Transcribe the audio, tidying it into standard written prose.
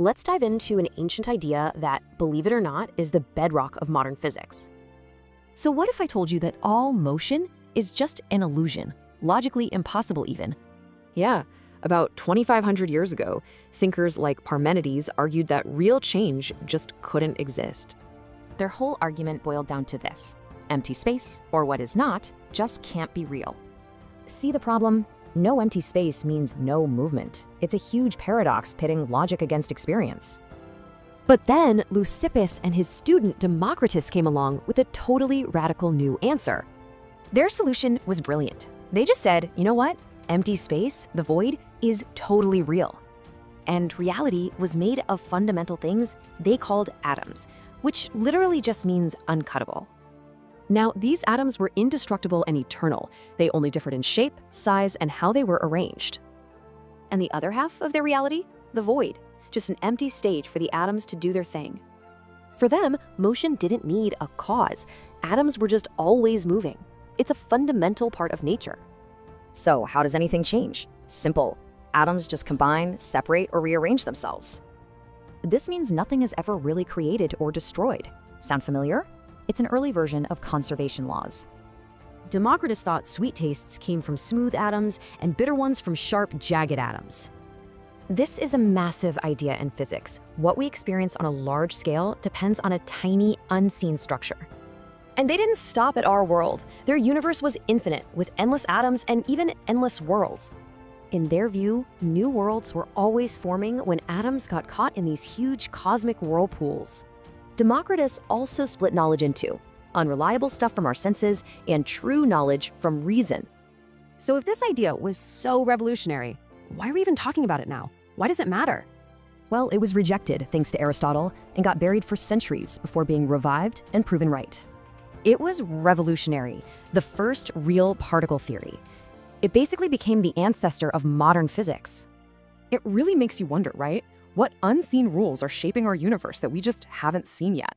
let's dive into an ancient idea that, believe it or not, is the bedrock of modern physics. So what if I told you that all motion is just an illusion, logically impossible even? Yeah, about 2,500 years ago, thinkers like Parmenides argued that real change just couldn't exist. Their whole argument boiled down to this: empty space, or what is not, just can't be real. See the problem? No empty space means no movement. It's a huge paradox pitting logic against experience. But then Leucippus and his student Democritus came along with a totally radical new answer. Their solution was brilliant. They just said, you know what? Empty space, the void, is totally real. And reality was made of fundamental things they called atoms, which literally just means uncuttable. Now, these atoms were indestructible and eternal. They only differed in shape, size, and how they were arranged. And the other half of their reality? The void, just an empty stage for the atoms to do their thing. For them, motion didn't need a cause. Atoms were just always moving. It's a fundamental part of nature. So how does anything change? Simple. Atoms just combine, separate, or rearrange themselves. This means nothing is ever really created or destroyed. Sound familiar? It's an early version of conservation laws. Democritus thought sweet tastes came from smooth atoms and bitter ones from sharp, jagged atoms. This is a massive idea in physics. What we experience on a large scale depends on a tiny, unseen structure. And they didn't stop at our world. Their universe was infinite, with endless atoms and even endless worlds. In their view, new worlds were always forming when atoms got caught in these huge cosmic whirlpools. Democritus also split knowledge in two: unreliable stuff from our senses and true knowledge from reason. So if this idea was so revolutionary, why are we even talking about it now? Why does it matter? Well, it was rejected thanks to Aristotle and got buried for centuries before being revived and proven right. It was revolutionary, the first real particle theory. It basically became the ancestor of modern physics. It really makes you wonder, right? What unseen rules are shaping our universe that we just haven't seen yet?